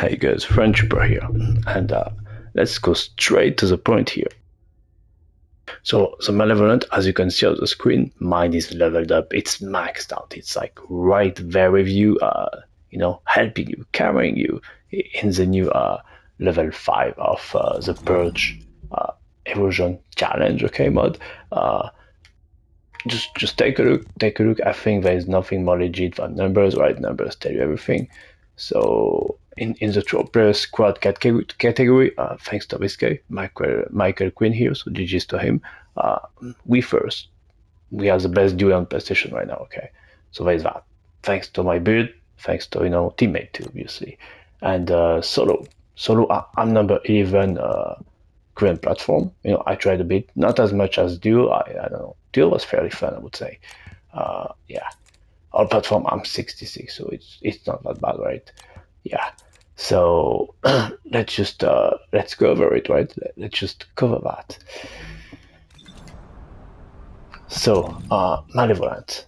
Hey guys, Friendshipper here, and let's go straight to the point here. So the Malevolent, as you can see on the screen, mine is leveled up. It's maxed out. It's like right there with you, helping you, carrying you in the new level 5 of the Purge Erosion Challenge. Okay, mod. Just take a look. I think there is nothing more legit than numbers, right? Numbers tell you everything. So in the player squad category, thanks to this guy, Michael Quinn here, so GG's to him. We are the best duo on PlayStation right now, okay? So there's that. Thanks to my build, thanks to teammate too, obviously. And solo, I'm number 11 current platform. I tried a bit, not as much as duo. I don't know. Duo was fairly fun, I would say. Yeah. Our platform, I'm 66, so it's not that bad, right? Yeah. So let's go over it, right? Let's just cover that. So Malevolent.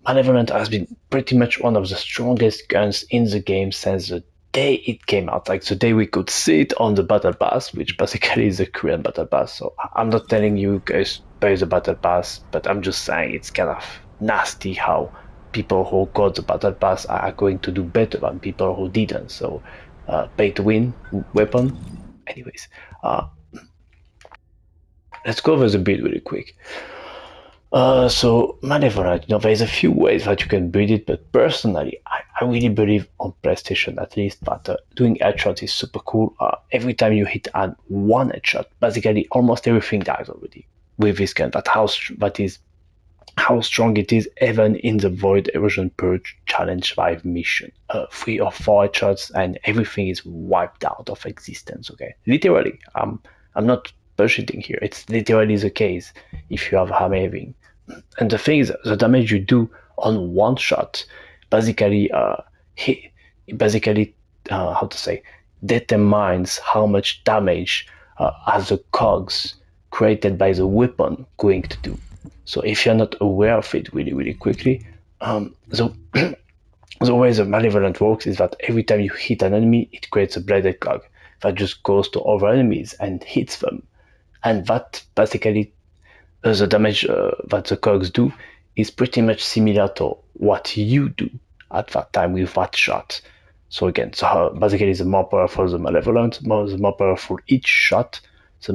Malevolent has been pretty much one of the strongest guns in the game since the day it came out, like the day we could see it on the battle pass, which basically is the Korean battle pass. So I'm not telling you guys buy the battle pass, but I'm just saying it's kind of nasty how people who got the battle pass are going to do better than people who didn't. So pay to win weapon. Anyways, let's go over the build really quick. So Malevolent, there's a few ways that you can build it, but personally, I really believe on PlayStation at least that doing headshots is super cool. Every time you hit one headshot, basically almost everything dies already with this gun. That is how strong it is even in the Void Erosion Purge Challenge 5 mission. 3 or 4 headshots and everything is wiped out of existence, okay? Literally, I'm not bullshitting here. It's literally the case if you have hammer having. And the thing is, the damage you do on one shot basically determines how much damage as the cogs created by the weapon going to do. So if you're not aware of it really quickly, the way the Malevolent works is that every time you hit an enemy, it creates a bladed cog that just goes to other enemies and hits them. And that basically, the damage that the cogs do is pretty much similar to what you do at that time with that shot. So again, basically the more powerful the Malevolent, the more powerful each shot, the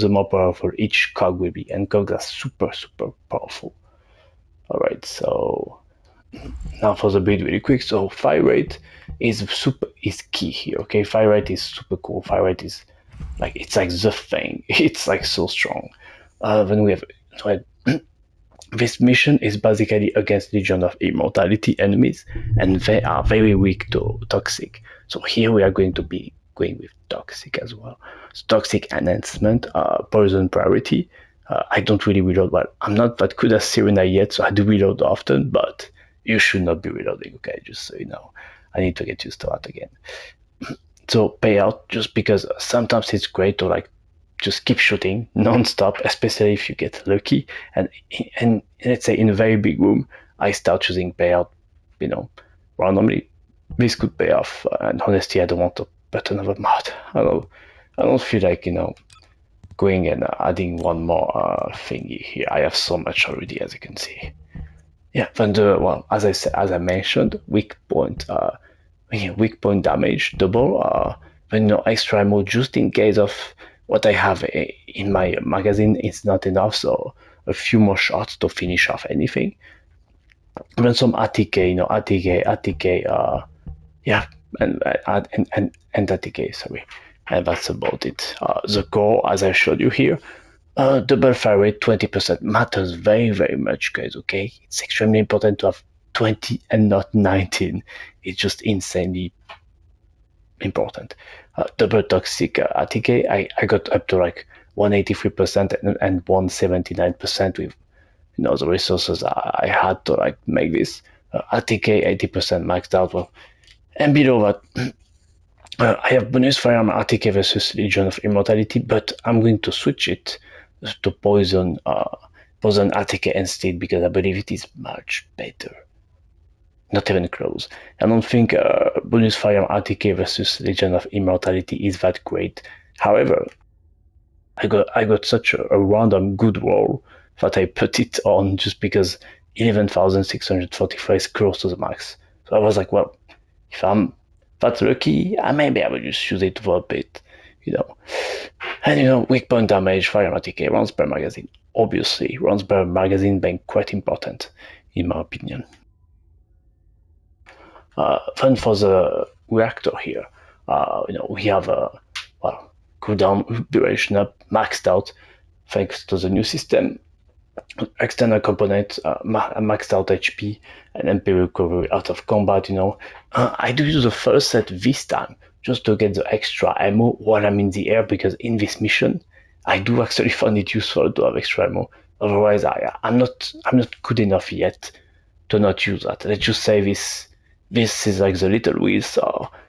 more powerful each cog will be. And cogs are super powerful. Alright, so now for the build really quick. So fire rate is key here, okay? Fire rate is super cool. Fire rate is it's like the thing. It's like so strong. Then we have this mission is basically against Legion of Immortality enemies, and they are very weak to Toxic. So here we are going to be going with Toxic as well. So Toxic enhancement, poison priority. I don't really reload well. I'm not that good at Serena yet, so I do reload often, but you should not be reloading, okay? Just so you know. I need to get used to that again. So payout, just because sometimes it's great to just keep shooting non-stop, especially if you get lucky. And let's say in a very big room, I start choosing payout, randomly. This could pay off, and honestly, I don't want to put another mod. I don't feel like going and adding one more thingy here. I have so much already, as you can see. Yeah, then as I mentioned, weak point damage double. Then extra ammo just in case of what I have in my magazine is not enough, so a few more shots to finish off anything. Then some ATK, and ATK, sorry. And that's about it. The core, as I showed you here, double fire rate, 20% matters very much, guys, okay? It's extremely important to have 20 and not 19. It's just insanely important. Double toxic ATK, I got up to 183% and 179% with the resources I had to make this. ATK 80% maxed out. Well, and below that, I have bonus firearm ATK versus Legion of Immortality, but I'm going to switch it to poison ATK instead because I believe it is much better. Not even close. I don't think bonus firearm RTK versus Legend of Immortality is that great. However, I got such a random good roll that I put it on just because 11,644 is close to the max. So I was like, well, if I'm that lucky, maybe I will just use it for a bit, you know. And weak point damage, firearm RTK, rounds per magazine. Obviously, rounds per magazine being quite important, in my opinion. Then for the reactor here, we have a cooldown duration up, maxed out, thanks to the new system. External component, maxed out HP, and MP recovery out of combat. I do use the first set this time just to get the extra ammo while I'm in the air, because in this mission I do actually find it useful to have extra ammo. Otherwise, I'm not good enough yet to not use that. Let's just say this is like the little wheels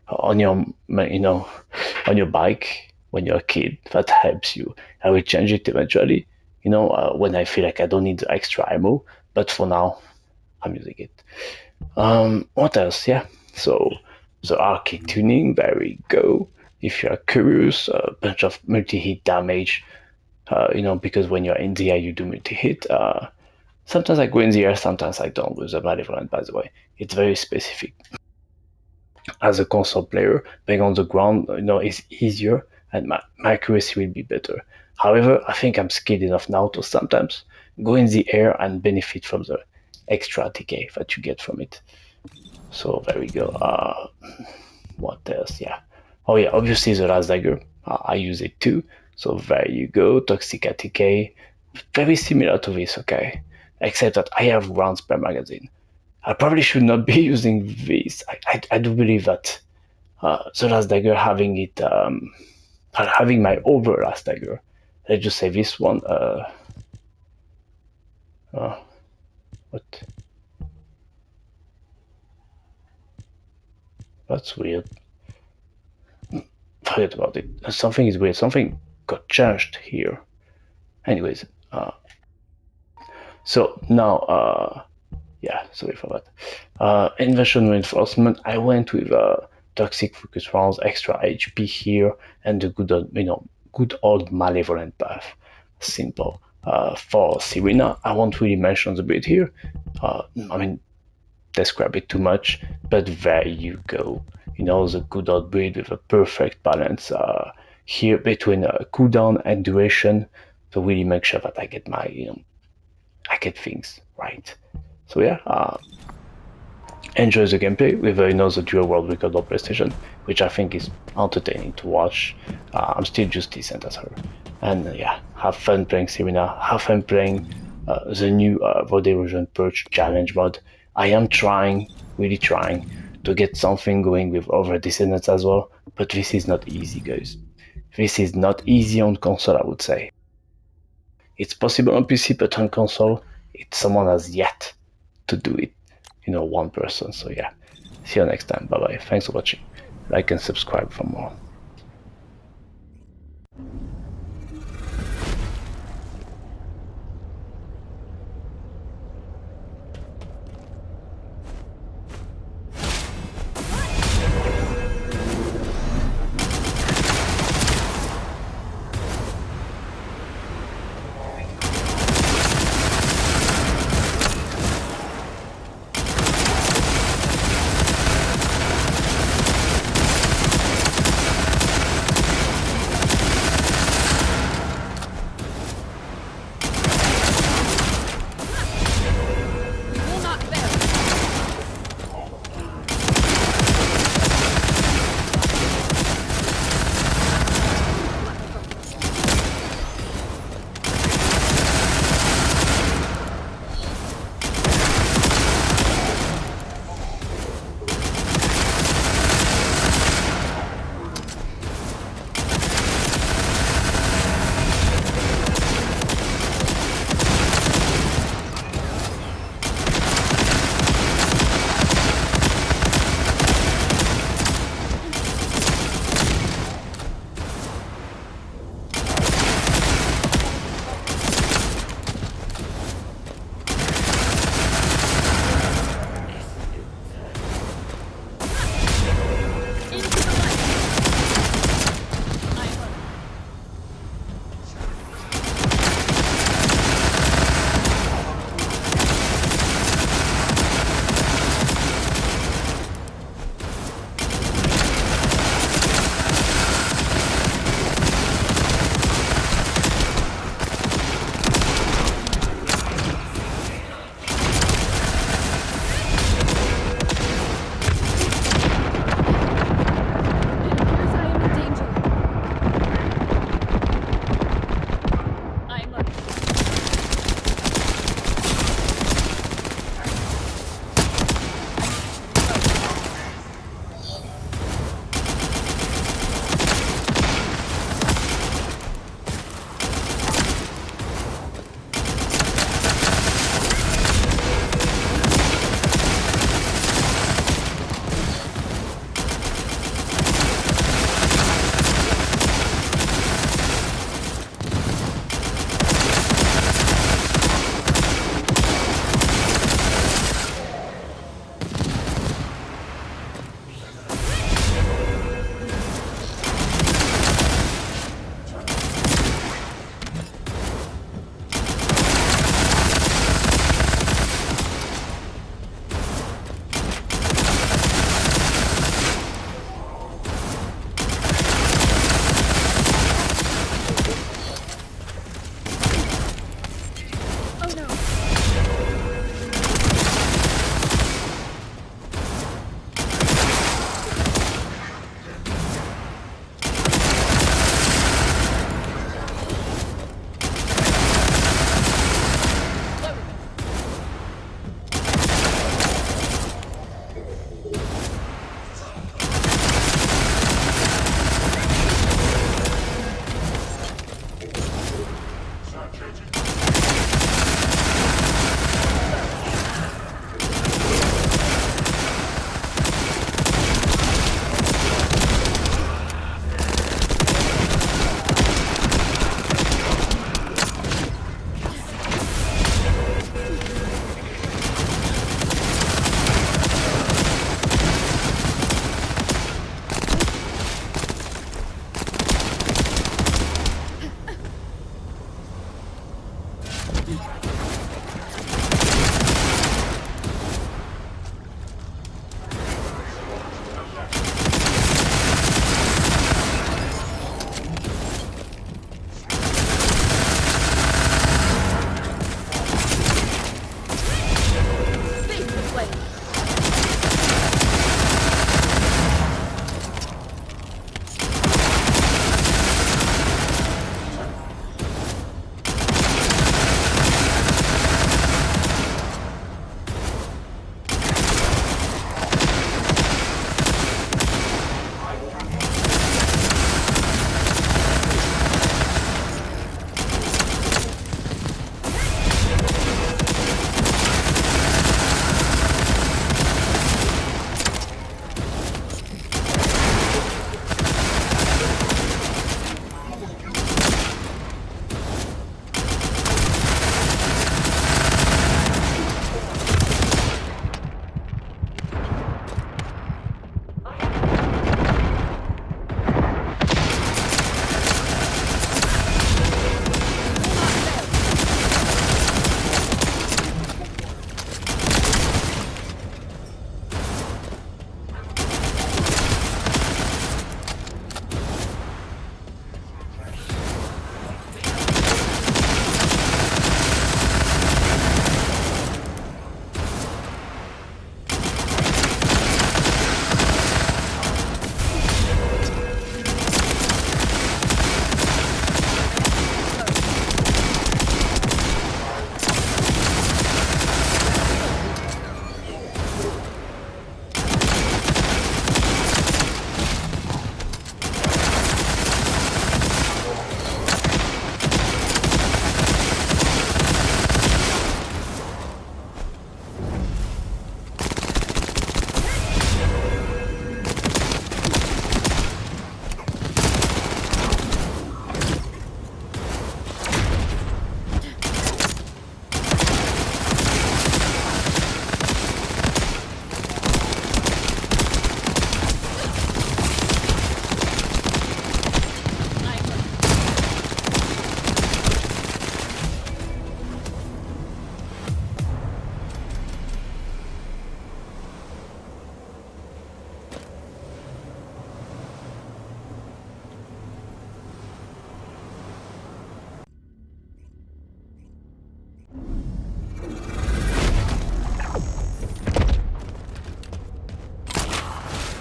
on your on your bike when you're a kid that helps you. I will change it eventually, when I feel like I don't need the extra ammo, but for now I'm using it. What else? Yeah, so the Arche Tuning, there we go. If you're curious, a bunch of multi-hit damage, because when you're in the air you do multi-hit. Sometimes I go in the air, sometimes I don't with the Malevolent, by the way. It's very specific. As a console player, being on the ground, is easier, and my accuracy will be better. However, I think I'm skilled enough now to sometimes go in the air and benefit from the extra TK that you get from it. So there we go. What else? Yeah. Oh yeah, obviously the last dagger. I use it too. So there you go. Toxic ATK. Very similar to this, okay? Except that I have rounds per magazine. I probably should not be using this. I do believe that the last dagger, having it, having my over last dagger. Let's just say this one. What? That's weird. Forget about it. Something is weird. Something got changed here. Anyways, so now, yeah, sorry for that. Invasion reinforcement. I went with toxic focus rounds, extra HP here, and the good old Malevolent buff. Simple. For Serena, I won't really mention the build here. Describe it too much, but there you go. The good old build with a perfect balance here between cooldown and duration to really make sure that I get my, I get things right. So yeah, enjoy the gameplay with the dual world record on PlayStation, which I think is entertaining to watch. I'm still just decent as her, and yeah, have fun playing Serena. Have fun playing the new Void Erosion Purge challenge mod. I am really trying to get something going with other Descendants as well, but this is not easy, guys. This is not easy on console, I would say. It's possible on PC, but on console, someone has yet to do it. One person. So yeah, see you next time. Bye bye. Thanks for watching. Like and subscribe for more.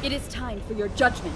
It is time for your judgment.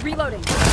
Reloading.